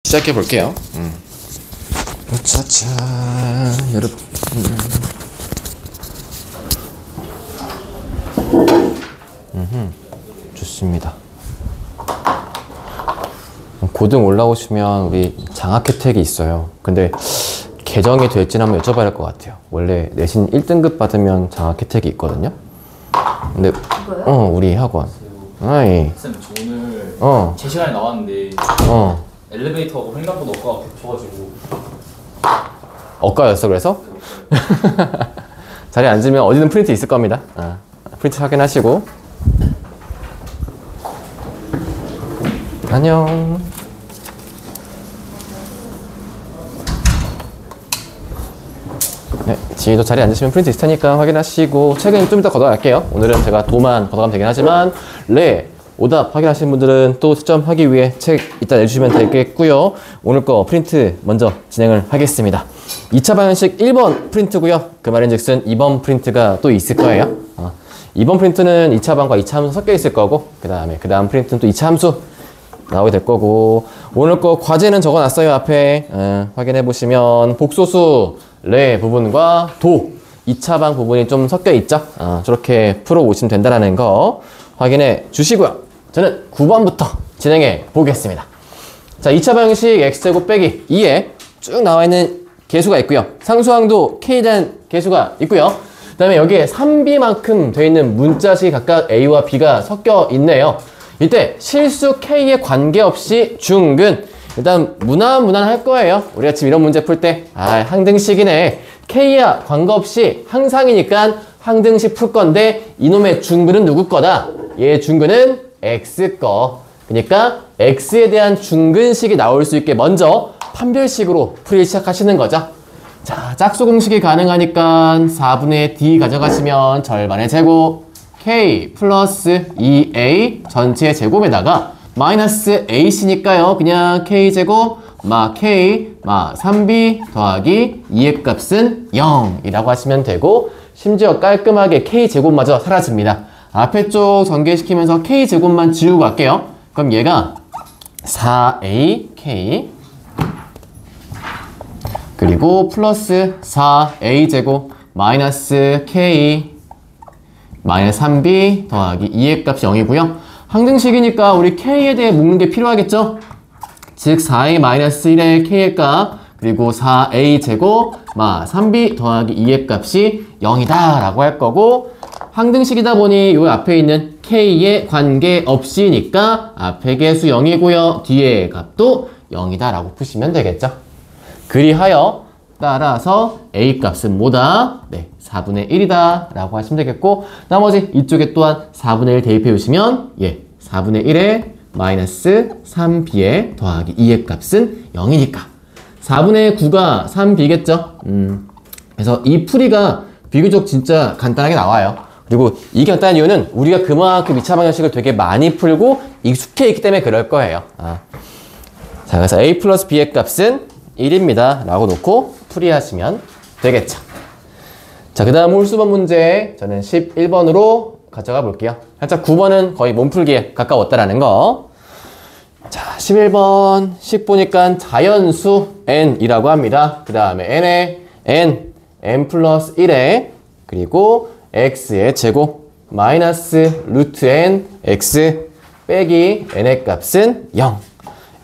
시작해 볼게요. 짜잔, 여러분. 좋습니다. 고등 올라오시면 우리 장학 혜택이 있어요. 근데 개정이 될지는 한번 여쭤봐야 할 것 같아요. 원래 내신 1등급 받으면 장학 혜택이 있거든요. 근데 우리 학원. 아이. 쌤, 저 오늘 제 시간에 나왔는데 엘리베이터하고 횡단보도 엇가가 겹쳐가지고. 엇가였어 그래서? 자리에 앉으면 어디든 프린트 있을 겁니다. 프린트 확인하시고. 안녕. 네, 지희도 자리에 앉으시면 프린트 있을 테니까 확인하시고, 책은 좀 이따 걷어갈게요. 오늘은 제가 도만 걷어가면 되긴 하지만, 오답 확인하시는 분들은 또 채점하기 위해 책 이따 내주시면 되겠고요. 오늘 거 프린트 먼저 진행을 하겠습니다. 2차 방정식 1번 프린트고요. 그 말인즉슨 2번 프린트가 또 있을 거예요. 2번 프린트는 2차 방과 2차 함수 섞여 있을 거고, 그 다음 프린트는 또 2차 함수 나오게 될 거고, 오늘 거 과제는 적어놨어요. 앞에 확인해 보시면 복소수 부분과 도 2차 방 부분이 좀 섞여 있죠. 저렇게 풀어 오시면 된다는 거 확인해 주시고요. 저는 9번부터 진행해 보겠습니다. 자, 2차 방정식 x제곱 빼기 2에 쭉 나와 있는 계수가 있고요. 상수항도 k에 대한 계수가 있고요. 그 다음에 여기에 3b만큼 되어 있는 문자식이 각각 a와 b가 섞여 있네요. 이때 실수 k에 관계없이 중근, 일단 무난할 거예요. 우리가 지금 이런 문제 풀 때 항등식이네. k와 관계없이 항상이니까 항등식 풀 건데 이놈의 중근은 누구 거다? 얘의 중근은 x 거. 그러니까 x에 대한 중근식이 나올 수 있게 먼저 판별식으로 풀이 시작하시는 거죠. 자, 짝수 공식이 가능하니까 4분의 d 가져가시면 절반의 제곱 k 플러스 2a 전체의 제곱에다가 마이너스 ac니까요. 그냥 k제곱 k 3b 더하기 2의 값은 0이라고 하시면 되고, 심지어 깔끔하게 k제곱마저 사라집니다. 앞에 쪽 전개시키면서 k제곱만 지우고 갈게요. 그럼 얘가 4ak 그리고 플러스 4a제곱 마이너스 k 마이너스 3b 더하기 2의 값이 0이고요. 항등식이니까 우리 k에 대해 묶는 게 필요하겠죠? 즉 4a 마이너스 1의 k의 값 그리고 4a제곱 3b 더하기 2의 값이 0이다 라고 할 거고, 항등식이다 보니 요 앞에 있는 k에 관계없이니까 앞에 계수 0이고요. 뒤에 값도 0이다 라고 푸시면 되겠죠. 그리하여 따라서 a 값은 뭐다? 4분의 1이다 라고 하시면 되겠고, 나머지 이쪽에 또한 4분의 1 대입해 주시면 4분의 1에 마이너스 3b에 더하기 2의 값은 0이니까 4분의 9가 3b겠죠. 그래서 이 풀이가 비교적 진짜 간단하게 나와요. 그리고 이게 간단한 이유는 우리가 그만큼 2차 방정식을 되게 많이 풀고 익숙해 있기 때문에 그럴 거예요. 자, 그래서 a 플러스 b의 값은 1입니다 라고 놓고 풀이하시면 되겠죠. 자, 그 다음 홀수번 문제 저는 11번으로 가져가 볼게요. 살짝 9번은 거의 몸풀기에 가까웠다라는 거. 자, 11번 식 보니까 자연수 n이라고 합니다. 그 다음에 n 플러스 1에 그리고 x의 제곱 마이너스 루트 n x 빼기 n의 값은 0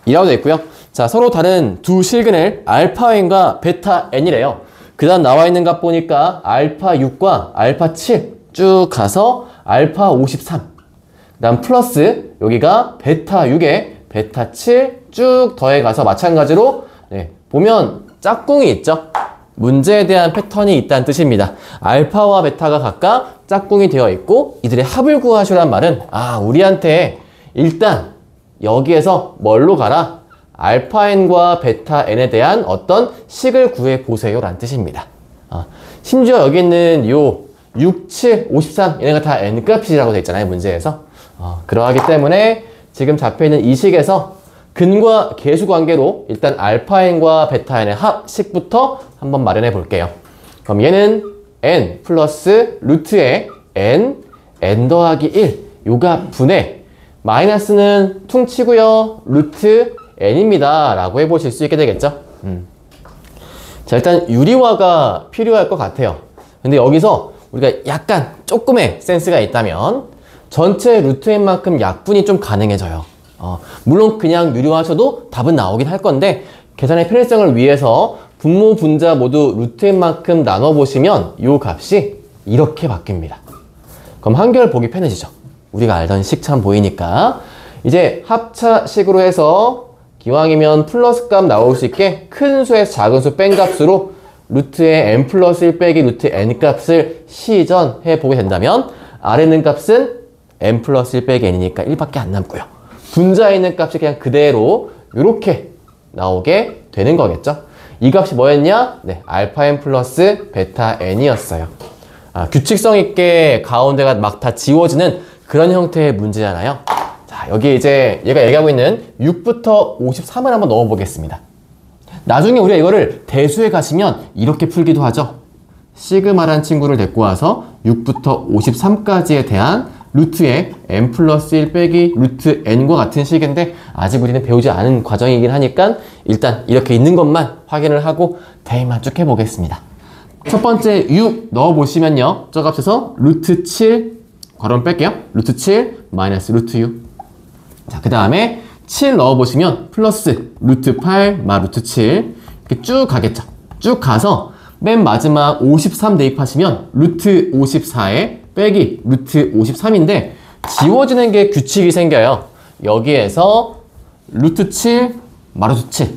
이라고 되어 있고요. 자, 서로 다른 두 실근을 알파 n과 베타 n이래요. 그 다음 나와 있는 값 보니까 알파 6과 알파 7 쭉 가서 알파 53, 그 다음 플러스 여기가 베타 6에 베타 7 쭉 더해가서 마찬가지로 보면 짝꿍이 있죠. 문제에 대한 패턴이 있다는 뜻입니다. 알파와 베타가 각각 짝꿍이 되어 있고 이들의 합을 구하시란 말은 우리한테 일단 여기에서 뭘로 가라? 알파 n과 베타 n에 대한 어떤 식을 구해 보세요 라는 뜻입니다. 심지어 여기 있는 요 6, 7, 53 얘네가 다 n값이라고 되어 있잖아요, 문제에서. 그러하기 때문에 지금 잡혀있는 이 식에서 근과 계수 관계로 일단 알파 n과 베타 n의 합식부터 한번 마련해 볼게요. 그럼 얘는 n 플러스 루트에 n 더하기 1 요가 분의 마이너스는 퉁치고요. 루트 n입니다 라고 해보실 수 있게 되겠죠. 자, 일단 유리화가 필요할 것 같아요. 근데 여기서 우리가 약간 조금의 센스가 있다면 전체 루트 n만큼 약분이 좀 가능해져요. 물론 그냥 유리화하셔도 답은 나오긴 할 건데 계산의 편의성을 위해서 분모 분자 모두 루트 n만큼 나눠보시면 이 값이 이렇게 바뀝니다. 그럼 한결 보기 편해지죠. 우리가 알던 식처럼 보이니까 이제 합차식으로 해서 기왕이면 플러스 값 나올 수 있게 큰 수에서 작은 수 뺀 값으로 루트의 n 플러스 1 빼기 루트 n 값을 시전해 보게 된다면 아래 있는 값은 n 플러스 1 빼기 n이니까 1밖에 안 남고요. 분자에 있는 값이 그냥 그대로 이렇게 나오게 되는 거겠죠. 이 값이 뭐였냐? 네, 알파 n 플러스 베타 n이었어요. 규칙성 있게 가운데가 막 다 지워지는 그런 형태의 문제잖아요. 자, 여기 이제 얘가 얘기하고 있는 6부터 53을 한번 넣어보겠습니다. 나중에 우리가 이거를 대수에 가시면 이렇게 풀기도 하죠. 시그마란 친구를 데리고 와서 6부터 53까지에 대한 루트의 n 플러스 1 빼기 루트 n과 같은 식인데 아직 우리는 배우지 않은 과정이긴 하니까 일단 이렇게 있는 것만 확인을 하고 대입만 쭉 해보겠습니다. 첫 번째 6 넣어보시면요. 저 값에서 루트 7 괄호는 뺄게요. 루트 7 마이너스 루트 6. 자, 그 다음에 7 넣어보시면 플러스 루트 8 마 루트 7 이렇게 쭉 가겠죠. 쭉 가서 맨 마지막 53 대입하시면 루트 54에 빼기 루트 53인데 지워지는 게 규칙이 생겨요. 여기에서 루트 7 마 루트 7.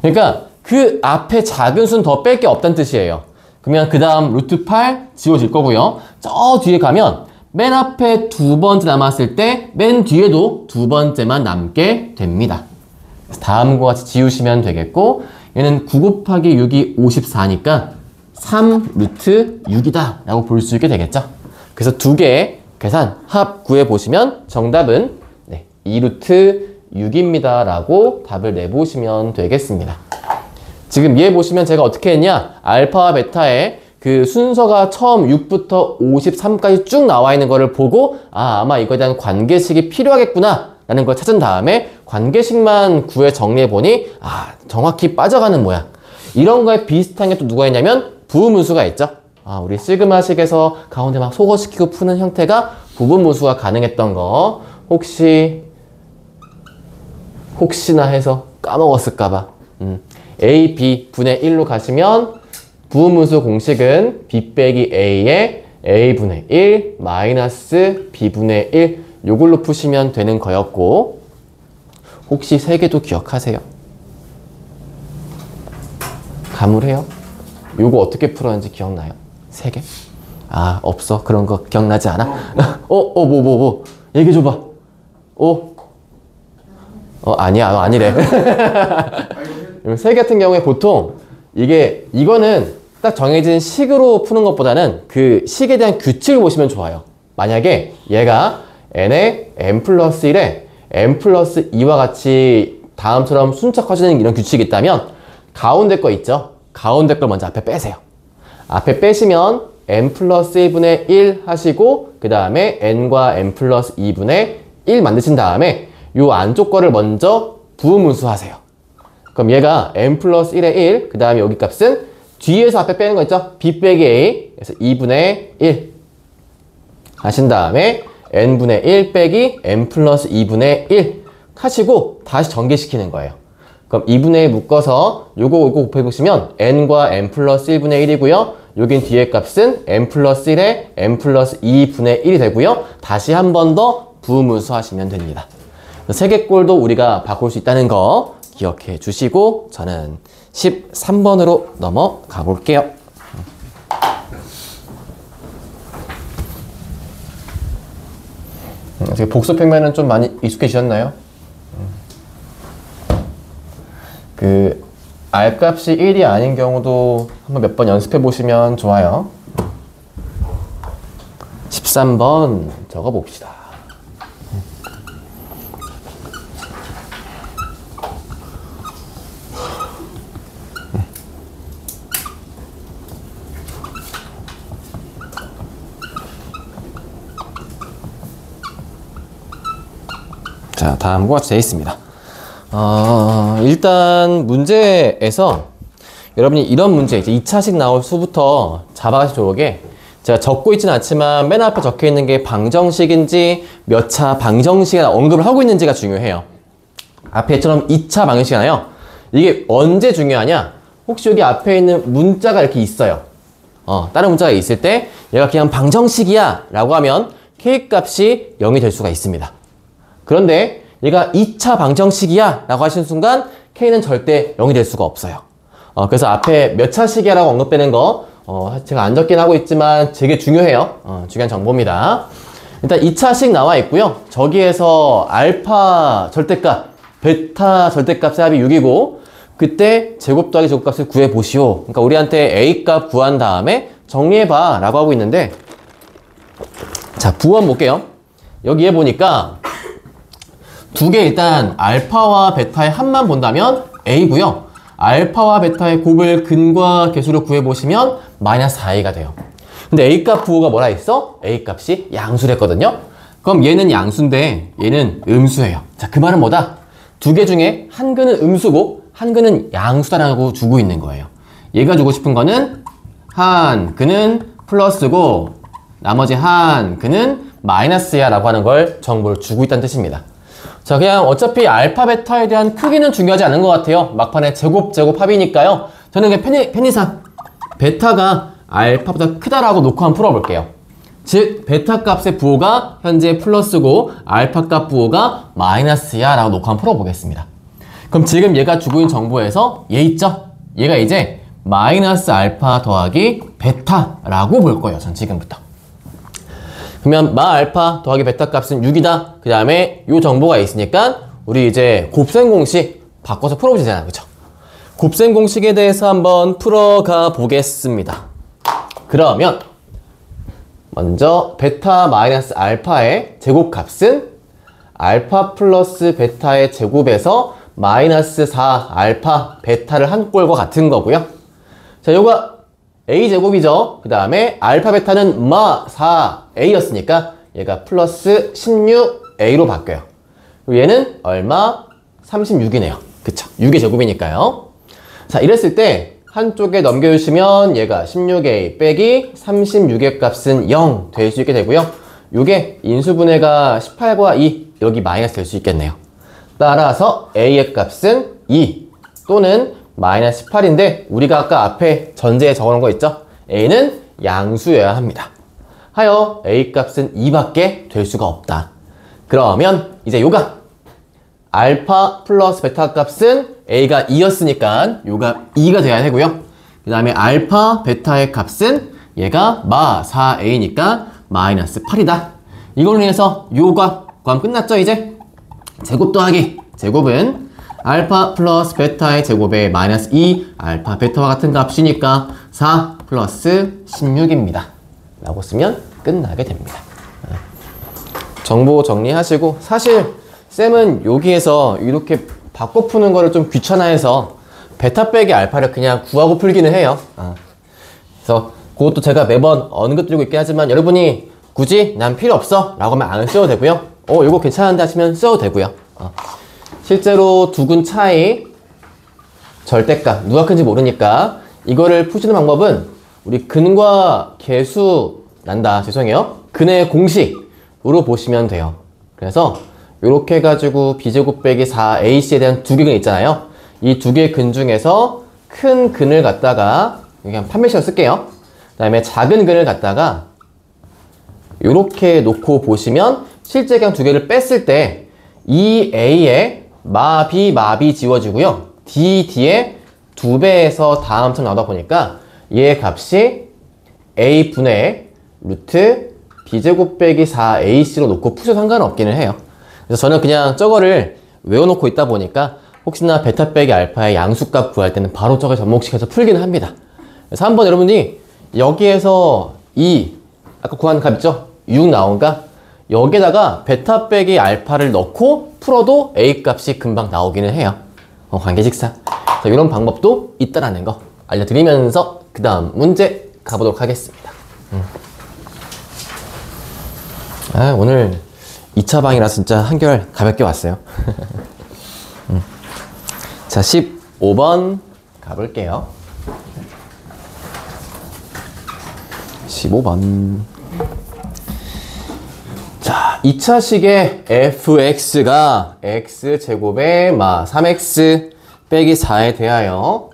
그러니까 그 앞에 작은 수는 더 뺄 게 없다는 뜻이에요. 그러면 그 다음 루트 8 지워질 거고요. 저 뒤에 가면 맨 앞에 두 번째 남았을 때 맨 뒤에도 두 번째만 남게 됩니다. 다음과 같이 지우시면 되겠고 얘는 9 곱하기 6이 54니까 3 루트 6이다 라고 볼 수 있게 되겠죠. 그래서 두 개의 계산 합 구해보시면 정답은 2 루트 6입니다 라고 답을 내보시면 되겠습니다. 지금 이해 보시면 제가 어떻게 했냐, 알파와 베타의 그 순서가 처음 6부터 53까지 쭉 나와 있는 거를 보고 아마 이거에 대한 관계식이 필요하겠구나 라는 걸 찾은 다음에 관계식만 구해 정리해 보니 정확히 빠져가는 모양. 이런 거에 비슷한 게 또 누가 있냐면 부분문수가 있죠. 우리 시그마식에서 가운데 막 소거시키고 푸는 형태가 부분문수가 가능했던 거 혹시나 해서 까먹었을까봐 a, b 분의 1로 가시면 부분문수 공식은 b 빼기 a의 a분의 1 마이너스 b분의 1 요걸로 푸시면 되는 거였고 혹시 세 개도 기억하세요? 가물해요? 요거 어떻게 풀었는지 기억나요? 세 개? 없어. 그런 거 기억나지 않아? 뭐 얘기해줘봐. 아니야. 아니래. 세 개 같은 경우에 보통 이거는 딱 정해진 식으로 푸는 것보다는 그 식에 대한 규칙을 보시면 좋아요. 만약에 얘가 n에 n 플러스 1에 n 플러스 2와 같이 다음처럼 순차커지는 이런 규칙이 있다면 가운데 거 있죠? 가운데 걸 먼저 앞에 빼세요. 앞에 빼시면 n 플러스 1분의 1 하시고 그 다음에 n과 n 플러스 2분의 1 만드신 다음에 요 안쪽 거를 먼저 부분문수 하세요. 그럼 얘가 n 플러스 1의 1, 그 다음에 여기 값은 뒤에서 앞에 빼는 거 있죠? b 빼기 a, 그래서 2분의 1 하신 다음에 n분의 1 빼기 n 플러스 2분의 1 하시고 다시 전개시키는 거예요. 그럼 2분의 1 묶어서 요거 곱해보시면 n과 n 플러스 1분의 1이고요. 여긴 뒤에 값은 n 플러스 1에 n 플러스 2분의 1이 되고요. 다시 한 번 더 부분문수 하시면 됩니다. 세 개 꼴도 우리가 바꿀 수 있다는 거 기억해 주시고 저는 13번으로 넘어가 볼게요. 복수평면은 좀 많이 익숙해지셨나요? 그 R값이 1이 아닌 경우도 한번 몇 번 연습해 보시면 좋아요. 13번 적어 봅시다. 자, 다음과 같이 되어 있습니다. 일단 문제에서 여러분이 이런 문제, 이제 2차식 나올 수부터 잡아가시면 좋게 제가 적고 있지는 않지만 맨 앞에 적혀 있는 게 방정식인지 몇 차 방정식에 언급을 하고 있는지가 중요해요. 앞에처럼 2차 방정식이잖아요. 이게 언제 중요하냐? 혹시 여기 앞에 있는 문자가 이렇게 있어요. 다른 문자가 있을 때 얘가 그냥 방정식이야 라고 하면 K값이 0이 될 수가 있습니다. 그런데 얘가 2차 방정식이야 라고 하시는 순간 K는 절대 0이 될 수가 없어요. 그래서 앞에 몇 차식이야 라고 언급되는 거 제가 안 적긴 하고 있지만 되게 중요해요. 중요한 정보입니다. 일단 2차식 나와 있고요. 저기에서 알파 절대값, 베타 절대값의 합이 6이고 그때 제곱 더하기 제곱값을 구해보시오. 그러니까 우리한테 A값 구한 다음에 정리해봐 라고 하고 있는데 자, 부원 볼게요. 여기에 보니까 두 개 일단 알파와 베타의 합만 본다면 A고요. 알파와 베타의 곱을 근과 계수로 구해보시면 마이너스 4A가 돼요. 근데 A값 부호가 뭐라 했어? A값이 양수랬거든요. 그럼 얘는 양수인데 얘는 음수예요. 자, 그 말은 뭐다? 두 개 중에 한 근은 음수고 한 근은 양수다라고 주고 있는 거예요. 얘가 주고 싶은 거는 한 근은 플러스고 나머지 한 근은 마이너스야 라고 하는 걸 정보를 주고 있다는 뜻입니다. 자, 그냥 어차피 알파, 베타에 대한 크기는 중요하지 않은 것 같아요. 막판에 제곱 합이니까요. 저는 그냥 편의상 베타가 알파보다 크다라고 놓고 한번 풀어볼게요. 즉, 베타 값의 부호가 현재 플러스고 알파 값 부호가 마이너스야 라고 놓고 한번 풀어보겠습니다. 그럼 지금 얘가 주고 있는 정보에서 얘 있죠? 얘가 이제 마이너스 알파 더하기 베타라고 볼 거예요. 전 지금부터. 그러면 마 알파 더하기 베타 값은 6이다. 그 다음에 요 정보가 있으니까 우리 이제 곱셈 공식 바꿔서 풀어보면 되잖아요. 그쵸? 곱셈 공식에 대해서 한번 풀어가 보겠습니다. 그러면 먼저 베타 마이너스 알파의 제곱값은 알파 플러스 베타의 제곱에서 마이너스 4 알파 베타를 한 꼴과 같은 거고요. 자, 요거 A제곱이죠. 그 다음에 알파 베타는 마 4A였으니까 얘가 플러스 16A로 바뀌어요. 그리고 얘는 얼마? 36이네요. 그쵸? 6의 제곱이니까요. 자, 이랬을 때 한쪽에 넘겨주시면 얘가 16A 빼기 36의 값은 0 될 수 있게 되고요. 요게 인수분해가 18과 2 여기 마이너스 될 수 있겠네요. 따라서 A의 값은 2 또는 마이너스 18인데 우리가 아까 앞에 전제에 적어놓은 거 있죠? A는 양수여야 합니다. 하여 A 값은 2밖에 될 수가 없다. 그러면 이제 요가 알파 플러스 베타 값은 A가 2였으니까 요가 2가 돼야 되고요. 그 다음에 알파 베타의 값은 얘가 마 4A니까 마이너스 8이다. 이걸로 인해서 요가 구하면 끝났죠 이제? 제곱 더하기 제곱은 알파 플러스 베타의 제곱에 마이너스 2 알파 베타와 같은 값이니까 4 플러스 16입니다 라고 쓰면 끝나게 됩니다. 정보 정리하시고 사실 쌤은 여기에서 이렇게 바꿔 푸는 거를 좀 귀찮아해서 베타 빼기 알파를 그냥 구하고 풀기는 해요. 그래서 그것도 제가 매번 언급드리고 있긴 하지만 여러분이 굳이 난 필요 없어 라고 하면 안 써도 되고요. 이거 괜찮은데 하시면 써도 되고요. 실제로 두 근 차이 절대값 누가 큰지 모르니까 이거를 푸시는 방법은 우리 근과 계수 난다 죄송해요 근의 공식으로 보시면 돼요. 그래서 이렇게 해가지고 b제곱 빼기 4ac에 대한 두 개 근 있잖아요. 이 두 개 근 중에서 큰 근을 갖다가 그냥 판매식으로 쓸게요. 그 다음에 작은 근을 갖다가 이렇게 놓고 보시면 실제 그냥 두 개를 뺐을 때 이 a에 마비 지워지고요. d에 2배에서 다음 점 나오다 보니까 얘의 값이 a분의 루트 b제곱 빼기 4ac로 놓고 푸셔도 상관없기는 해요. 그래서 저는 그냥 저거를 외워놓고 있다 보니까 혹시나 베타 빼기 알파의 양수값 구할 때는 바로 저걸 접목시켜서 풀기는 합니다. 그래서 한번 여러분이 여기에서 아까 구한 값 있죠? 6 나온가? 여기에다가 베타 빼기 알파를 넣고 풀어도 A 값이 금방 나오기는 해요. 관계식상. 이런 방법도 있다라는 거 알려드리면서 그 다음 문제 가보도록 하겠습니다. 오늘 2차 방이라 진짜 한결 가볍게 왔어요. 자, 15번 가볼게요. 15번. 자, 2차식의 fx가 x제곱의 3x 빼기 4에 대하여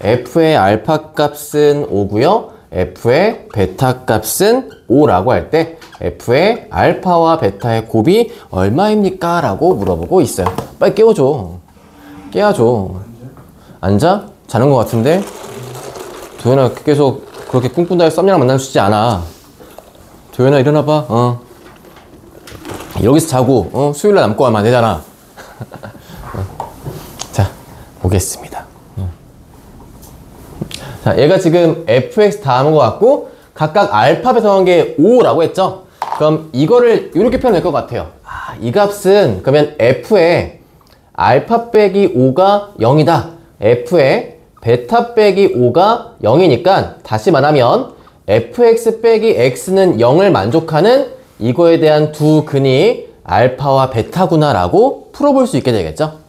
f의 알파 값은 5고요. f의 베타 값은 5라고 할 때 f의 알파와 베타의 곱이 얼마입니까? 라고 물어보고 있어요. 빨리 깨워줘. 깨워줘. 앉아? 자는 것 같은데? 도현아 계속 그렇게 꿍꿍다리 썸녀랑 만나고 싶지 않아. 도현아 일어나봐. 여기서 자고 수요일날 남고 하면 안 되잖아. 자, 보겠습니다. 자, 얘가 지금 fx 다 하는 것 같고 각각 알파 베타 나온 게 5라고 했죠? 그럼 이거를 이렇게 표현할 것 같아요. 이 값은 그러면 f의 알파 빼기 5가 0이다. f의 베타 빼기 5가 0이니까 다시 말하면 fx 빼기 x는 0을 만족하는 이거에 대한 두 근이 알파와 베타구나 라고 풀어볼 수 있게 되겠죠.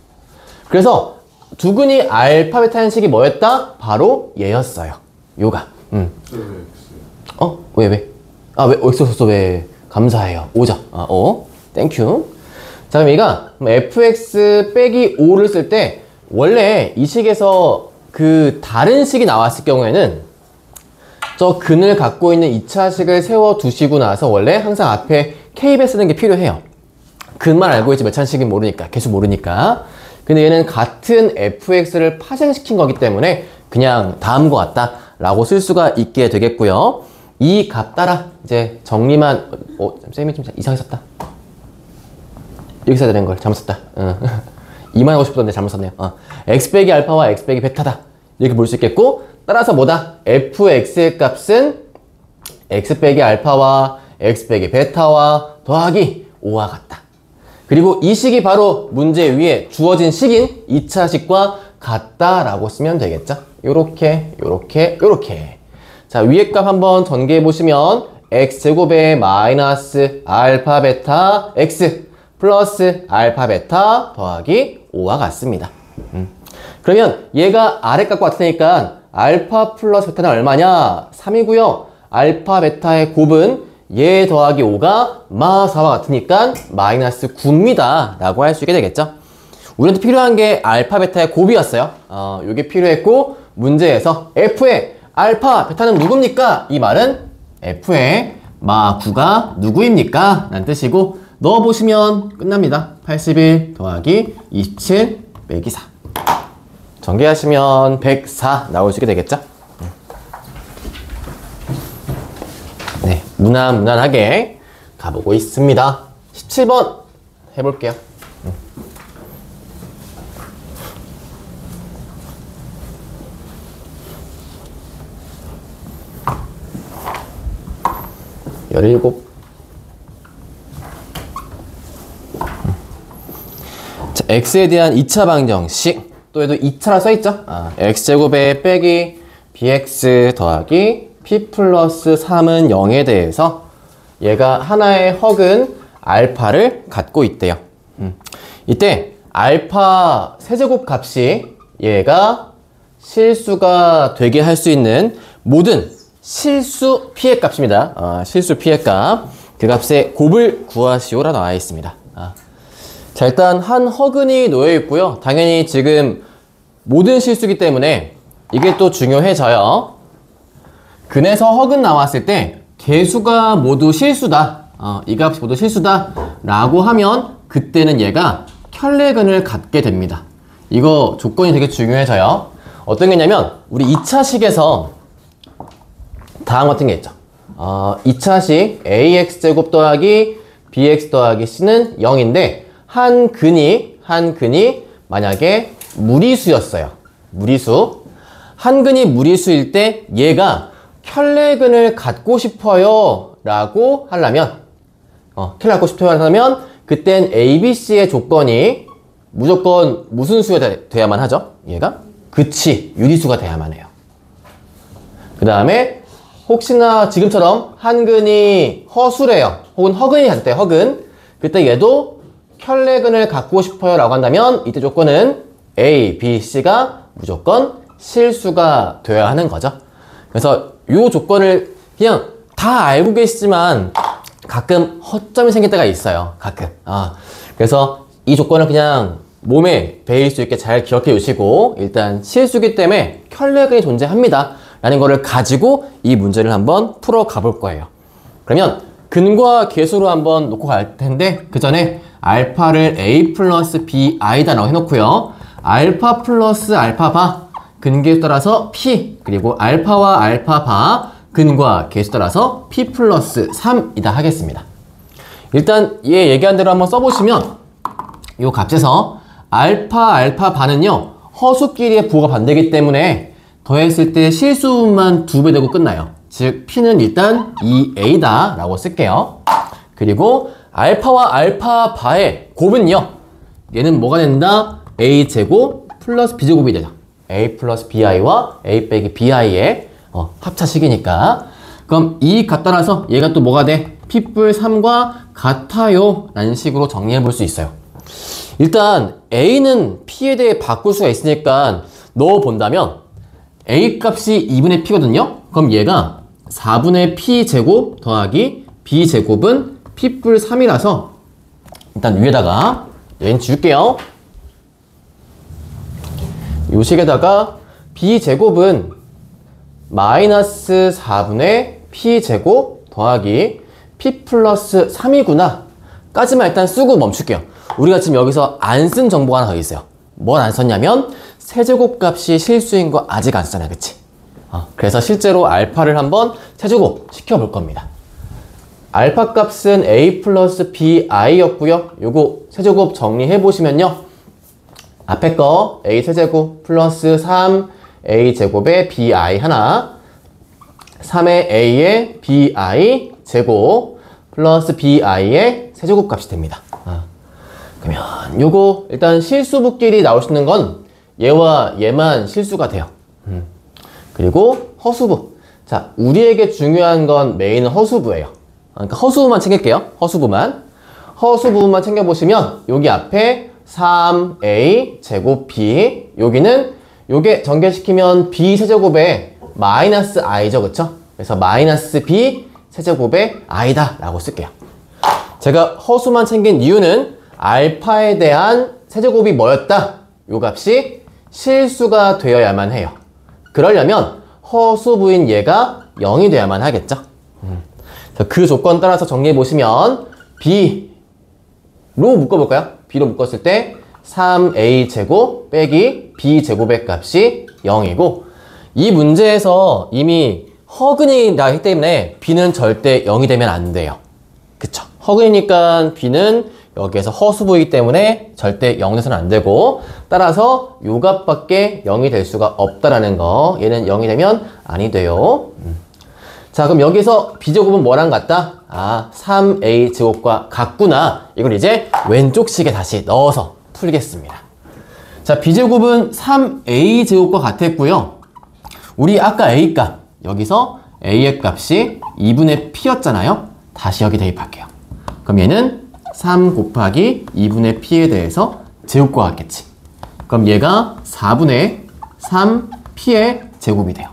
그래서 두 근이 알파 베타인 식이 뭐였다? 바로 얘였어요. 요가. 왜? 왜? x 없었어, 왜? 감사해요. 5죠. 땡큐. 자, 그럼 얘가 fx 빼기 5를 쓸 때 원래 이 식에서 그 다른 식이 나왔을 경우에는 저 근을 갖고 있는 2차식을 세워두시고 나서 원래 항상 앞에 k배 쓰는 게 필요해요. 근만 알고 있지 몇 차식은 모르니까, 개수 모르니까. 근데 얘는 같은 fx를 파생시킨 거기 때문에 그냥 다음과 같다 라고 쓸 수가 있게 되겠고요. 이 값 따라 이제 정리만 쌤이 좀 이상하게 썼다. 이렇게 써야 되는 걸 잘못 썼다. 2만 하고 싶었는데 잘못 썼네요. x 빼기 알파와 x 빼기 베타다 이렇게 볼 수 있겠고, 따라서 뭐다? fx의 값은 x 빼기 알파와 x 빼기 베타와 더하기 5와 같다. 그리고 이 식이 바로 문제 위에 주어진 식인 2차식과 같다라고 쓰면 되겠죠. 요렇게 요렇게 요렇게. 자, 위에 값 한번 전개해 보시면 x제곱의 마이너스 알파 베타 x 플러스 알파 베타 더하기 5와 같습니다. 그러면 얘가 아래 값과 같으니까 알파 플러스 베타는 얼마냐? 3이고요. 알파 베타의 곱은 얘 더하기 5가 4와 같으니까 마이너스 9입니다 라고 할 수 있게 되겠죠. 우리한테 필요한 게 알파 베타의 곱이었어요. 이게 필요했고, 문제에서 f의 알파 베타는 누굽니까? 이 말은 f의 9가 누구입니까? 라는 뜻이고, 넣어보시면 끝납니다. 81 더하기 27 빼기 4. 전개하시면 104 나올 수 있게 되겠죠. 네, 무난무난하게 가보고 있습니다. 17번 해볼게요. 17. 자, x에 대한 2차 방정식. 또 얘도 2차라 써있죠? x제곱에 빼기 bx 더하기 p 플러스 3은 0에 대해서 얘가 하나의 허근 알파를 갖고 있대요. 이때 알파 세제곱 값이 얘가 실수가 되게 할 수 있는 모든 실수 피해 값입니다. 실수 피해 값. 그 값의 곱을 구하시오라 나와 있습니다. 자, 일단 한 허근이 놓여 있고요. 당연히 지금 모든 실수기 때문에 이게 또 중요해져요. 근에서 허근 나왔을 때 개수가 모두 실수다. 이 값이 모두 실수다 라고 하면 그때는 얘가 켤레근을 갖게 됩니다. 이거 조건이 되게 중요해져요. 어떤 게 있냐면 우리 2차식에서 다음 같은 게 있죠. 2차식 ax제곱 더하기 bx 더하기 c는 0인데 한 근이 만약에 무리수였어요. 무리수. 한 근이 무리수일 때 얘가 켤레근을 갖고 싶어요 라고 하려면 켤레 갖고 싶어요 하려면 그땐 ABC의 조건이 무조건 무슨 수가 돼야만 하죠? 얘가 그치 유리수가 돼야만 해요. 그 다음에 혹시나 지금처럼 한 근이 허수래요. 혹은 허근이 갔을 때 허근. 그때 얘도 켤레근을 갖고 싶어요 라고 한다면 이때 조건은 A, B, C가 무조건 실수가 되어야 하는 거죠. 그래서 이 조건을 그냥 다 알고 계시지만 가끔 허점이 생길 때가 있어요. 가끔. 그래서 이 조건을 그냥 몸에 배일 수 있게 잘 기억해 주시고, 일단 실수기 때문에 켤레근이 존재합니다 라는 거를 가지고 이 문제를 한번 풀어 가볼 거예요. 그러면 근과 계수로 한번 놓고 갈 텐데, 그 전에 알파를 A 플러스 BI다 라고 해놓고요, 알파 플러스 알파바 근계수 따라서 P, 그리고 알파와 알파바 근과 계수 따라서 P 플러스 3이다 하겠습니다. 일단 얘 얘기한 대로 한번 써보시면 이 값에서 알파바는요 허수끼리의 부호가 반대이기 때문에 더했을 때 실수만 2배 되고 끝나요. 즉 P는 일단 2A다 라고 쓸게요. 그리고 알파와 알파바의 곱은요, 얘는 뭐가 된다? A제곱 플러스 B제곱이 되죠. A 플러스 BI와 A 빼기 BI의 합차식이니까. 그럼 이 값 따라서 얘가 또 뭐가 돼? P뿔 3과 같아요 라는 식으로 정리해 볼 수 있어요. 일단 A는 P에 대해 바꿀 수가 있으니까 넣어 본다면 A 값이 2분의 P거든요. 그럼 얘가 4분의 P제곱 더하기 B제곱은 P뿔 3이라서 일단 위에다가 얘는 지울게요. 요 식에다가 B제곱은 마이너스 4분의 P제곱 더하기 P 플러스 3이구나 까지만 일단 쓰고 멈출게요. 우리가 지금 여기서 안 쓴 정보가 하나 더 있어요. 뭘 안 썼냐면 세제곱 값이 실수인 거 아직 안 썼잖아, 그치? 그래서 실제로 알파를 한번 세제곱 시켜볼 겁니다. 알파 값은 A 플러스 BI였고요. 요거 세제곱 정리해보시면요, 앞에 거 A 세제곱 플러스 3 A 제곱에 BI 하나, 3의 A의 BI 제곱 플러스 BI의 세제곱 값이 됩니다. 그러면 요거 일단 실수부끼리 나올 수 있는 건 얘와 얘만 실수가 돼요. 그리고 허수부. 자, 우리에게 중요한 건 메인은 허수부예요. 그러니까 허수부만 챙길게요. 허수부만 챙겨보시면 여기 앞에 3A 제곱 B, 여기는 요게 전개시키면 B 세제곱에 마이너스 I죠, 그쵸? 그래서 마이너스 B 세제곱에 I다 라고 쓸게요. 제가 허수만 챙긴 이유는 알파에 대한 세제곱이 뭐였다? 요 값이 실수가 되어야만 해요. 그러려면 허수부인 얘가 0이 돼야만 하겠죠? 그 조건 따라서 정리해보시면 B로 묶어볼까요? B로 묶었을 때 3A 제곱 빼기 B 제곱의 값이 0이고, 이 문제에서 이미 허근이 나기 때문에 B는 절대 0이 되면 안 돼요. 그쵸? 허근이니까 B는 여기에서 허수부이기 때문에 절대 0 돼서는 안 되고, 따라서 요 값밖에 0이 될 수가 없다라는 거, 얘는 0이 되면 아니 돼요. 자, 그럼 여기서 B제곱은 뭐랑 같다? 3A 제곱과 같구나. 이걸 이제 왼쪽 식에 다시 넣어서 풀겠습니다. 자, B제곱은 3A 제곱과 같았고요. 우리 아까 A 값, 여기서 A의 값이 2분의 P였잖아요. 다시 여기 대입할게요. 그럼 얘는 3 곱하기 2분의 P에 대해서 제곱과 같겠지. 그럼 얘가 4분의 3P의 제곱이 돼요.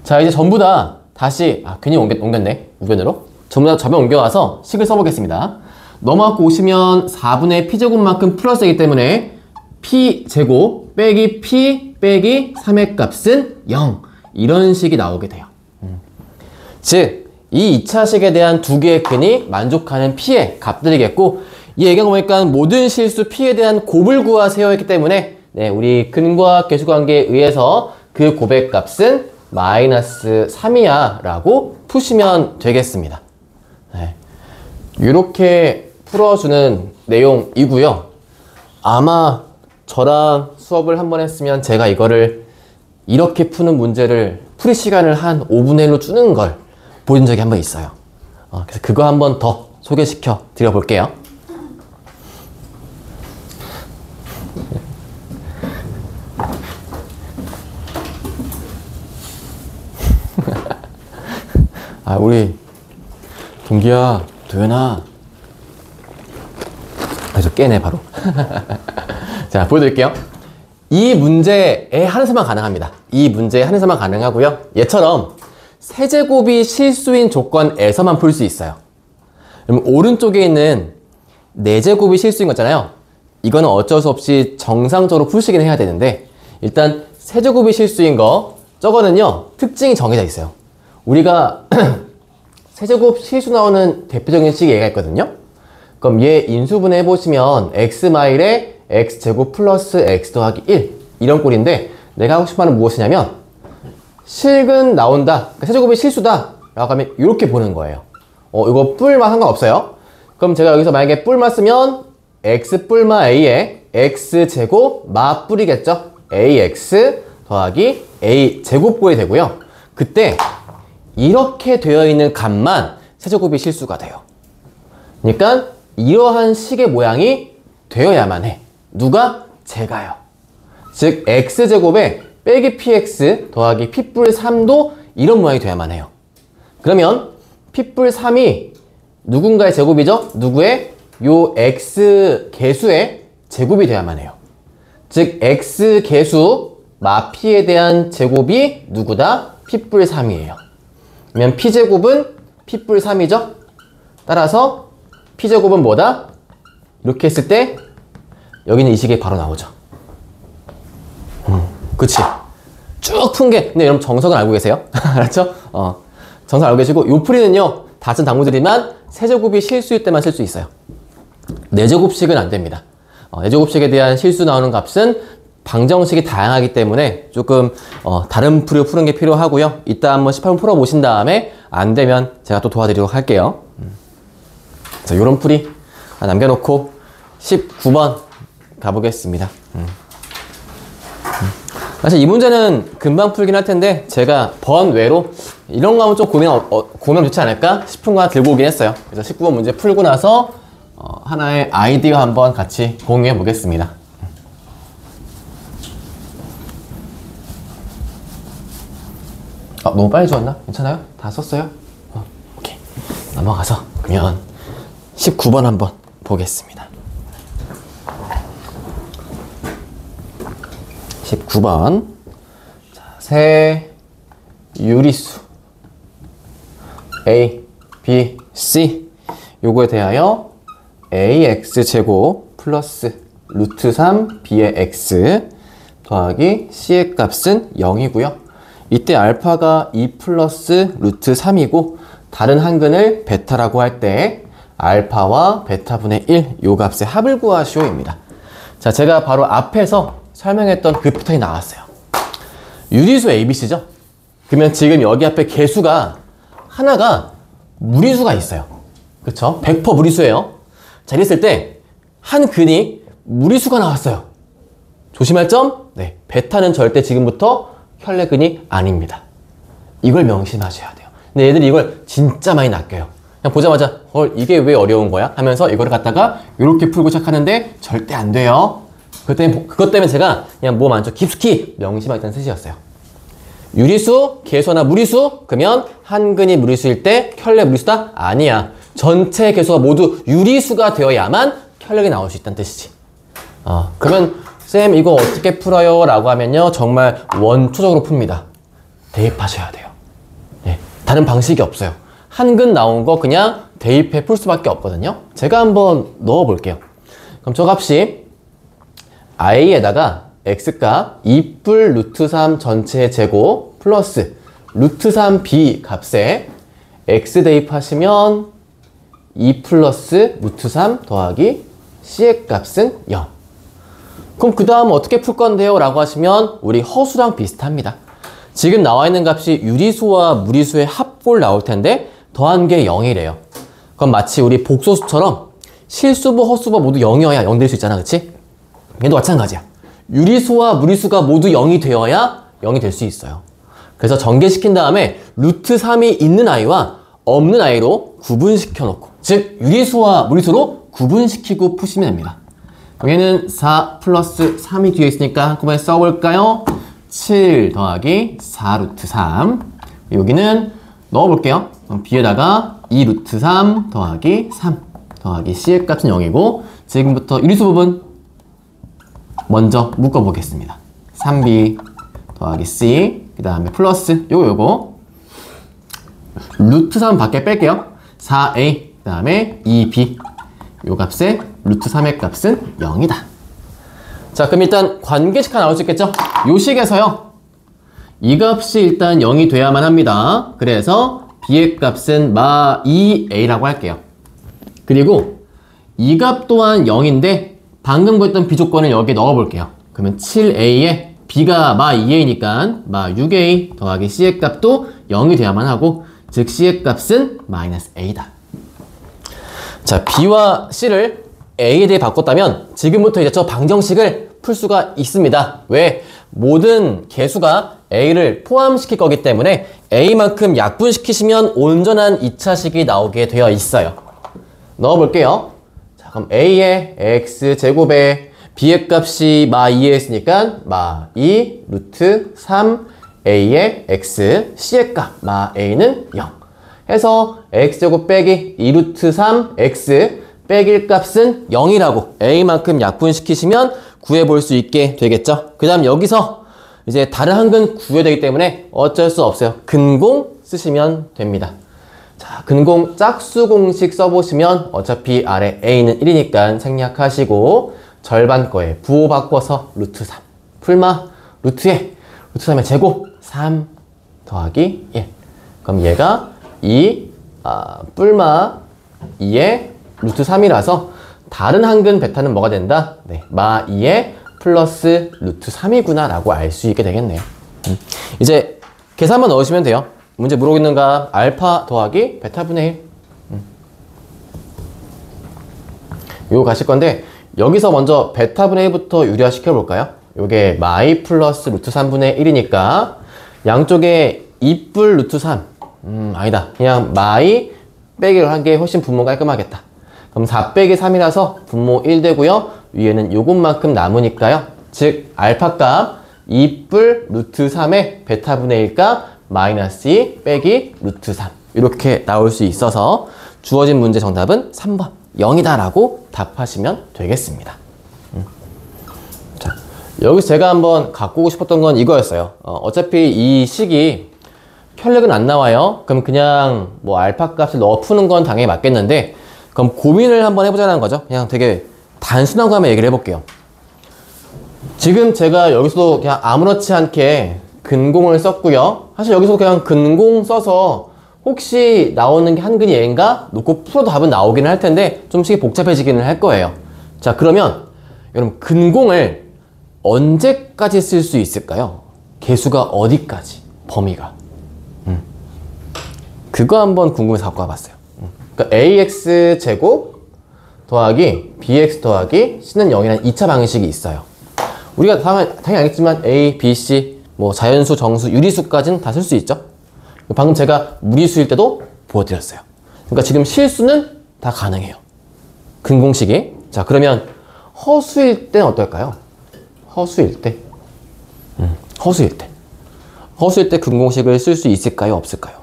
자, 이제 전부 다 다시 괜히 옮겼네, 우변으로. 전부 다 좌변 옮겨와서 식을 써보겠습니다. 넘어갖고 오시면 4분의 P제곱만큼 플러스이기 때문에 P제곱 빼기 P 빼기 3의 값은 0, 이런 식이 나오게 돼요. 즉 이 2차식에 대한 두 개의 근이 만족하는 P의 값들이겠고, 이 얘기가 보니까 모든 실수 P에 대한 곱을 구하세요 했기 때문에 우리 근과 계수 관계에 의해서 그 곱의 값은 마이너스 3이야 라고 푸시면 되겠습니다. 이렇게 풀어주는 내용이고요. 아마 저랑 수업을 한번 했으면 제가 이거를 이렇게 푸는 문제를 풀이 시간을 한 5분의 1로 주는 걸 보신 적이 한번 있어요. 그래서 그거 한번 더 소개시켜 드려 볼게요. 우리 동기야, 도연아. 저 깨네 바로. 자, 보여드릴게요. 이 문제에 한해서만 가능합니다. 이 문제에 한해서만 가능하고요. 얘처럼 세제곱이 실수인 조건에서만 풀 수 있어요. 그럼 오른쪽에 있는 4제곱이 실수인 거잖아요. 이거는 어쩔 수 없이 정상적으로 푸시긴 해야 되는데 일단 세제곱이 실수인 거 저거는요 특징이 정해져 있어요. 우리가 세제곱 실수 나오는 대표적인 식이 얘가 있거든요. 그럼 얘 인수분해 해보시면 x마일에 x제곱 플러스 x 더하기 1 이런 꼴인데 내가 하고 싶은 말은 무엇이냐면 실근 나온다, 그러니까 세제곱이 실수다 라고 하면 이렇게 보는 거예요. 이거 뿔만 상관없어요. 그럼 제가 여기서 만약에 뿔만 쓰면 x 뿔마 a에 x제곱 마 뿔이겠죠. ax 더하기 a 제곱꼴이 되고요. 그때 이렇게 되어 있는 값만 세제곱이 실수가 돼요. 그러니까 이러한 식의 모양이 되어야만 해. 누가? 제가요. 즉 x제곱에 빼기 px 더하기 p뿔 3도 이런 모양이 돼야만 해요. 그러면 p뿔 3이 누군가의 제곱이죠? 누구의? 요 x 개수의 제곱이 돼야만 해요. 즉 x 개수 마 p에 대한 제곱이 누구다? p뿔 3이에요. 그러면 p제곱은 p뿔 3이죠? 따라서 p제곱은 뭐다? 이렇게 했을 때 여기는 이 식이 바로 나오죠. 그치? 쭉 푼 게, 근데 여러분 정석은 알고 계세요? 알았죠? 정석 알고 계시고 요 풀이는요 다른 당무들이만 세제곱이 실수일 때만 쓸 수 있어요. 4제곱식은 안 됩니다. 4제곱식에 대한 실수 나오는 값은 방정식이 다양하기 때문에 조금 다른 풀을 푸는 게 필요하고요. 이따 한번 18번 풀어보신 다음에 안 되면 제가 또 도와드리도록 할게요. 자, 요런 풀이 남겨놓고 19번 가보겠습니다. 사실 이 문제는 금방 풀긴 할 텐데 제가 번외로 이런 거 하면 좀 고민하면 좋지 않을까 싶은 거 하나 들고 오긴 했어요. 그래서 19번 문제 풀고 나서 하나의 아이디어 한번 같이 공유해 보겠습니다. 너무 빨리 지웠나? 괜찮아요? 다 썼어요? 오케이. 넘어가서 그러면 19번 한번 보겠습니다. 19번. 자, 세 유리수 A, B, C 요거에 대하여 AX제곱 플러스 루트 3 B의 X 더하기 C의 값은 0이고요. 이때 알파가 2 플러스 루트 3이고 다른 한근을 베타라고 할 때 알파와 베타분의 1 요 값의 합을 구하시오입니다. 자, 제가 바로 앞에서 설명했던 그 패턴이 나왔어요. 유리수 ABC죠? 그러면 지금 여기 앞에 개수가 하나가 무리수가 있어요. 그쵸? 100% 무리수예요. 자, 이랬을 때 한 근이 무리수가 나왔어요. 조심할 점? 네, 베타는 절대 지금부터 혈례근이 아닙니다. 이걸 명심하셔야 돼요. 근데 얘들이 이걸 진짜 많이 낚여요. 그냥 보자마자 헐 이게 왜 어려운 거야? 하면서 이거를 갖다가 이렇게 풀고 시작하는데 절대 안 돼요. 그것 때문에 제가 그냥 몸 안쪽 깊숙이 명심하겠다는 뜻이었어요. 유리수, 개수나 무리수? 그러면 한 근이 무리수일 때 혈례 무리수다? 아니야. 전체 개수가 모두 유리수가 되어야만 혈례가 나올 수 있다는 뜻이지. 그러면 쌤 이거 어떻게 풀어요? 라고 하면요 정말 원초적으로 풉니다. 대입하셔야 돼요. 네, 다른 방식이 없어요. 한 근 나온 거 그냥 대입해 풀 수밖에 없거든요. 제가 한번 넣어 볼게요. 그럼 저 값이 i에다가 x값 2뿔 루트 3 전체의 제곱 플러스 루트 3b 값에 x 대입하시면 2 플러스 루트 3 더하기 c의 값은 0. 그럼 그 다음 어떻게 풀 건데요? 라고 하시면 우리 허수랑 비슷합니다. 지금 나와 있는 값이 유리수와 무리수의 합골 나올 텐데 더한 게 0이래요. 그럼 마치 우리 복소수처럼 실수부, 허수부 모두 0이어야 0 될 수 있잖아. 그치? 얘도 마찬가지야. 유리수와 무리수가 모두 0이 되어야 0이 될 수 있어요. 그래서 전개시킨 다음에 루트 3이 있는 아이와 없는 아이로 구분시켜 놓고, 즉 유리수와 무리수로 구분시키고 푸시면 됩니다. 여기는 4 플러스 3이 뒤에 있으니까 한꺼번에 써볼까요? 7 더하기 4 루트 3. 여기는 넣어볼게요. 그럼 b에다가 2 루트 3 더하기 3 더하기 c의 값은 0이고 지금부터 유리수 부분 먼저 묶어보겠습니다. 3b 더하기 c 그 다음에 플러스 요거 루트 3 밖에 뺄게요. 4a 그 다음에 2b 요 값에 루트 3의 값은 0이다. 자, 그럼 일단 관계식 하나 나올 수 있겠죠? 요 식에서요, 이 값이 일단 0이 돼야만 합니다. 그래서 b의 값은 마 2a라고 할게요. 그리고 이 값 또한 0인데 방금 구했던 비조건을 여기에 넣어 볼게요. 그러면 7a에 b가 마 2a니까 마 6a 더하기 c의 값도 0이 돼야만 하고, 즉 c의 값은 마이너스 a다. 자, b와 c를 a에 대해 바꿨다면 지금부터 이제 저 방정식을 풀 수가 있습니다. 왜? 모든 개수가 a를 포함시킬 거기 때문에 a만큼 약분시키시면 온전한 2차식이 나오게 되어 있어요. 넣어볼게요. 자, 그럼 a의 x제곱에 b의 값이 마 2에 있으니까 마 2 루트 3 a의 x, c의 값 마 a는 0 해서 x제곱 빼기 2 루트 3 x 빼기 값은 0이라고 a만큼 약분시키시면 구해볼 수 있게 되겠죠. 그 다음 여기서 이제 다른 한근 구해야 되기 때문에 어쩔 수 없어요. 근공 쓰시면 됩니다. 자, 근공 짝수 공식 써보시면 어차피 아래 a는 1이니까 생략하시고 절반 거에 부호 바꿔서 루트 3 풀마 루트에 루트 3의 제곱 3 더하기 1 그럼 얘가 2 뿔마 2의 루트 3이라서 다른 한근 베타는 뭐가 된다? 네, 마 2의 플러스 루트 3이구나 라고 알 수 있게 되겠네요. 이제 계산만 넣으시면 돼요. 문제 물어보는 값 알파 더하기 베타분의 1 요거 가실 건데 여기서 먼저 베타분의 1부터 유리화 시켜볼까요? 요게 마이 플러스 루트 3분의 1이니까 양쪽에 2뿔 루트 3 아니다. 그냥 마이 빼기를 한 게 훨씬 분모 깔끔하겠다. 그럼 4 빼기 3이라서 분모 1 되고요. 위에는 요것만큼 남으니까요. 즉 알파 값 2뿔 루트 3의 베타분의 1 값 마이너스 2 빼기 루트 3 이렇게 나올 수 있어서 주어진 문제 정답은 3번 0이다 라고 답하시면 되겠습니다. 자, 여기서 제가 한번 갖고 오고 싶었던 건 이거였어요. 어차피 이 식이 혈력은 안 나와요. 그럼 그냥 뭐 알파 값을 넣어 푸는 건 당연히 맞겠는데 그럼 고민을 한번 해보자는 거죠. 그냥 되게 단순한 거 한번 얘기를 해볼게요. 지금 제가 여기서도 그냥 아무렇지 않게 근공을 썼고요. 사실 여기서 그냥 근공 써서 혹시 나오는 게 한근이 얘인가 놓고 풀어도 답은 나오기는 할 텐데 좀씩 복잡해지기는 할 거예요. 자, 그러면 여러분 근공을 언제까지 쓸 수 있을까요? 개수가 어디까지? 범위가. 그거 한번 궁금해서 갖고 와봤어요. 그러니까 ax 제곱 더하기 bx 더하기 c는 0이라는 2차 방식이 있어요. 우리가 당연히 알겠지만 a, b, c 뭐 자연수, 정수, 유리수까지는 다 쓸 수 있죠. 방금 제가 무리수일 때도 보여드렸어요. 그러니까 지금 실수는 다 가능해요. 근공식이. 자, 그러면 허수일 때는 어떨까요? 허수일 때. 허수일 때. 허수일 때 근공식을 쓸 수 있을까요? 없을까요?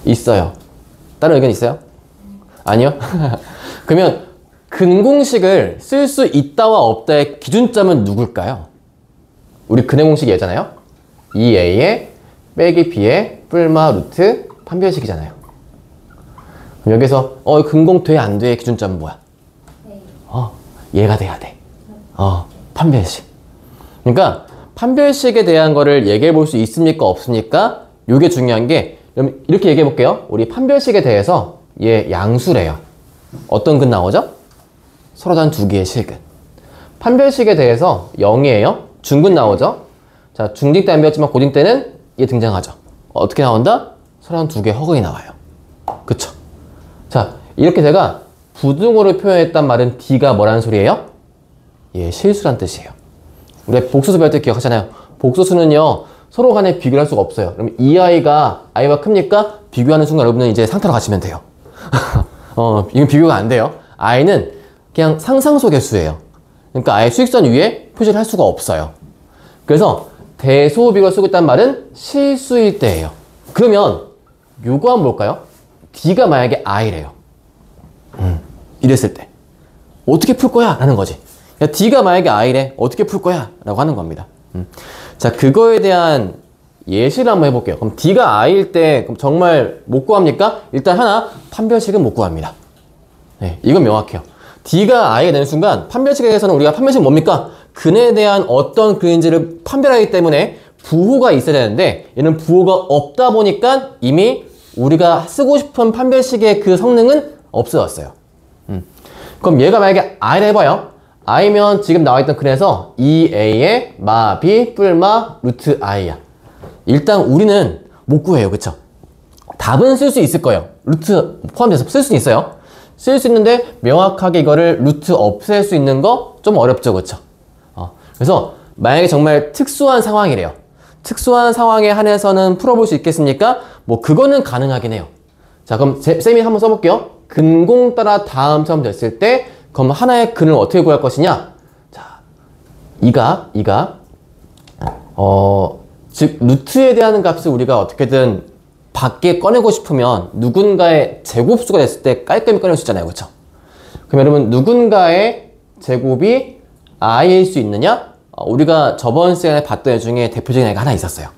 있어요. 다른 의견 있어요? 아니요? 그러면 근공식을 쓸 수 있다와 없다의 기준점은 누굴까요? 우리 근해공식 얘잖아요. 2a에 빼기 b의 뿔마 루트 판별식이잖아요. 그럼 여기서 근공 돼 안 돼의 기준점은 뭐야? 얘가 돼야 돼. 판별식. 그러니까 판별식에 대한 거를 얘기해 볼 수 있습니까? 없습니까? 요게 중요한 게 이렇게 얘기해 볼게요. 우리 판별식에 대해서 얘 양수래요. 어떤 근 나오죠? 서로 다른 두 개의 실근. 판별식에 대해서 0이에요. 중근 나오죠? 자, 중딩 때 안 배웠지만 고딩 때는 얘 등장하죠. 어떻게 나온다? 서로 다른 두 개의 허근이 나와요. 그쵸? 자, 이렇게 제가 부등호로 표현했단 말은 D가 뭐라는 소리예요? 얘 실수란 뜻이에요. 우리가 복소수 배울 때 기억하잖아요. 복소수는요, 서로 간에 비교를 할 수가 없어요. 그럼 이 아이가 아이와 큽니까? 비교하는 순간 여러분은 이제 상태로 가시면 돼요. 이건 비교가 안 돼요. 아이는 그냥 상상 속의 수예요. 그러니까 아예 수직선 위에 표시를 할 수가 없어요. 그래서 대소비를 쓰고 있단 말은 실수일 때예요. 그러면 요거 한번 볼까요? D가 만약에 I래요. 이랬을 때 어떻게 풀 거야? 라는 거지. 야, D가 만약에 I래. 어떻게 풀 거야? 라고 하는 겁니다. 자, 그거에 대한 예시를 한번 해볼게요. 그럼 D가 I일 때 그럼 정말 못 구합니까? 일단 하나, 판별식은 못 구합니다. 네, 이건 명확해요. D가 I가 되는 순간 판별식에서는 우리가 판별식 뭡니까? 근에 대한 어떤 근인지를 판별하기 때문에 부호가 있어야 되는데 얘는 부호가 없다 보니까 이미 우리가 쓰고 싶은 판별식의 그 성능은 없어졌어요. 그럼 얘가 만약에 I를 해봐요. I면 지금 나와있던 근에서 2A에 마 B 뿔마 루트 I야. 일단 우리는 못 구해요. 그쵸? 답은 쓸 수 있을 거예요. 루트 포함돼서 쓸 수 있어요. 쓸 수 있는데 명확하게 이거를 루트 없앨 수 있는 거 좀 어렵죠. 그쵸? 그래서 만약에 정말 특수한 상황이래요. 특수한 상황에 한해서는 풀어볼 수 있겠습니까? 뭐 그거는 가능하긴 해요. 자, 그럼 쌤이 한번 써볼게요. 근공 따라 다음처럼 됐을 때 그럼 하나의 근을 어떻게 구할 것이냐? 자, 이가 즉 루트에 대한 값을 우리가 어떻게든 밖에 꺼내고 싶으면 누군가의 제곱수가 됐을 때 깔끔히 꺼낼 수 있잖아요. 그렇죠? 그럼 여러분 누군가의 제곱이 i일 수 있느냐? 우리가 저번 시간에 봤던 애 중에 대표적인 애가 하나 있었어요.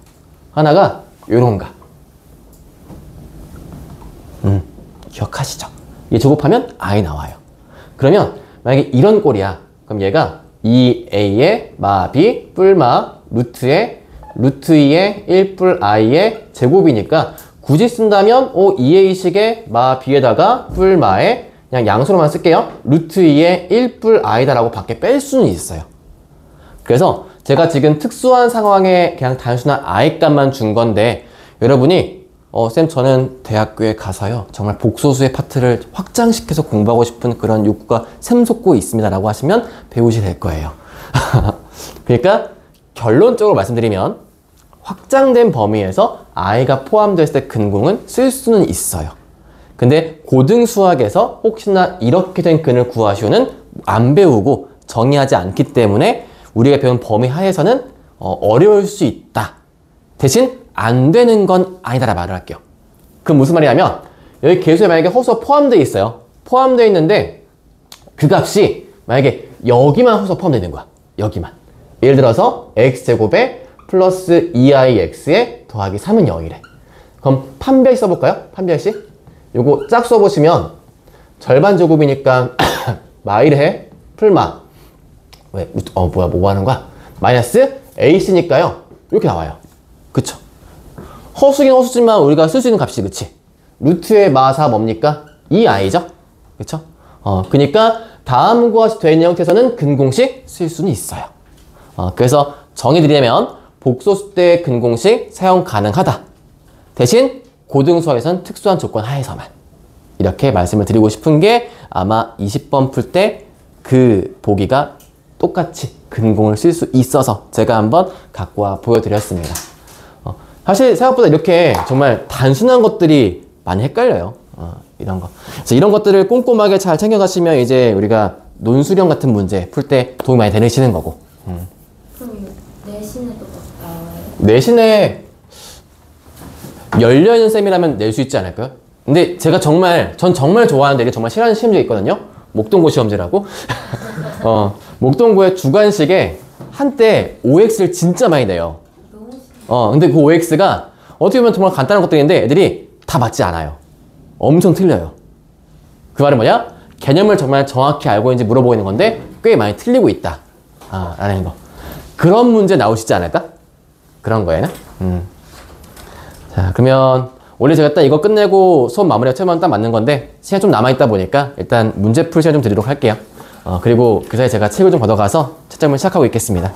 하나가 요런가. 기억하시죠? 이 제곱하면 i 나와요. 그러면 만약에 이런 꼴이야. 그럼 얘가 2a의 마 b 뿔마 루트에 루트 2의 1뿔 i의 제곱이니까 굳이 쓴다면 2a식의 마 b에다가 뿔마에 그냥 양수로만 쓸게요. 루트 2의 1뿔 i다 라고 밖에 뺄 수는 있어요. 그래서 제가 지금 특수한 상황에 그냥 단순한 i 값만 준 건데 여러분이 쌤 저는 대학교에 가서요 정말 복소수의 파트를 확장시켜서 공부하고 싶은 그런 욕구가 샘솟고 있습니다 라고 하시면 배우시게 될 거예요. 그러니까 결론적으로 말씀드리면 확장된 범위에서 i가 포함됐을 때 근공은 쓸 수는 있어요. 근데 고등수학에서 혹시나 이렇게 된 근을 구하시오는 안 배우고 정의하지 않기 때문에 우리가 배운 범위 하에서는 어려울 수 있다. 대신 안 되는 건 아니다라 말을 할게요. 그럼 무슨 말이냐면 여기 계수에 만약에 허수가 포함되어 있어요. 포함되어 있는데 그 값이 만약에 여기만 허수가 포함되어 있는 거야. 여기만. 예를 들어서 x제곱에 플러스 2ix에 더하기 3은 0이래. 그럼 판별식 써볼까요? 판별식. 요거 짝 써보시면 절반 제곱이니까 마이를 풀마 왜? 뭐 하는 거야? 마이너스 ac니까요 이렇게 나와요. 그쵸? 허수긴 허수지만 우리가 쓸 수 있는 값이 그치? 루트의 마사 뭡니까? 2i죠? 그쵸? 그니까 다음과 되어 있는 형태에서는 근공식 쓸 수는 있어요. 그래서 정의드리면 복소수 때 근공식 사용 가능하다. 대신 고등수학에서는 특수한 조건 하에서만. 이렇게 말씀을 드리고 싶은 게 아마 20번 풀 때 그 보기가 똑같이 근공을 쓸 수 있어서 제가 한번 갖고 와 보여드렸습니다. 사실 생각보다 이렇게 정말 단순한 것들이 많이 헷갈려요. 이런 거. 그래서 이런 것들을 꼼꼼하게 잘 챙겨가시면 이제 우리가 논수령 같은 문제 풀 때 도움이 많이 되시는 거고. 그럼 내신에도 나와요? 내신에 열려있는 셈이라면 낼 수 있지 않을까요? 근데 제가 전 정말 좋아하는데 이게 정말 싫어하는 시험지가 있거든요. 목동고 시험지라고. 목동고의 주관식에 한때 OX를 진짜 많이 내요. 근데 그 OX가 어떻게 보면 정말 간단한 것들인데 애들이 다 맞지 않아요. 엄청 틀려요. 그 말은 뭐냐? 개념을 정말 정확히 알고 있는지 물어보고 있는 건데 꽤 많이 틀리고 있다. 라는 거. 그런 문제 나오시지 않을까? 그런 거예요. 자, 그러면 원래 제가 딱 이거 끝내고 수업 마무리가 최소한 딱 맞는 건데 시간 좀 남아있다 보니까 일단 문제 풀 시간 좀 드리도록 할게요. 그리고 그 사이에 제가 책을 좀 걷어가서 채점을 시작하고 있겠습니다.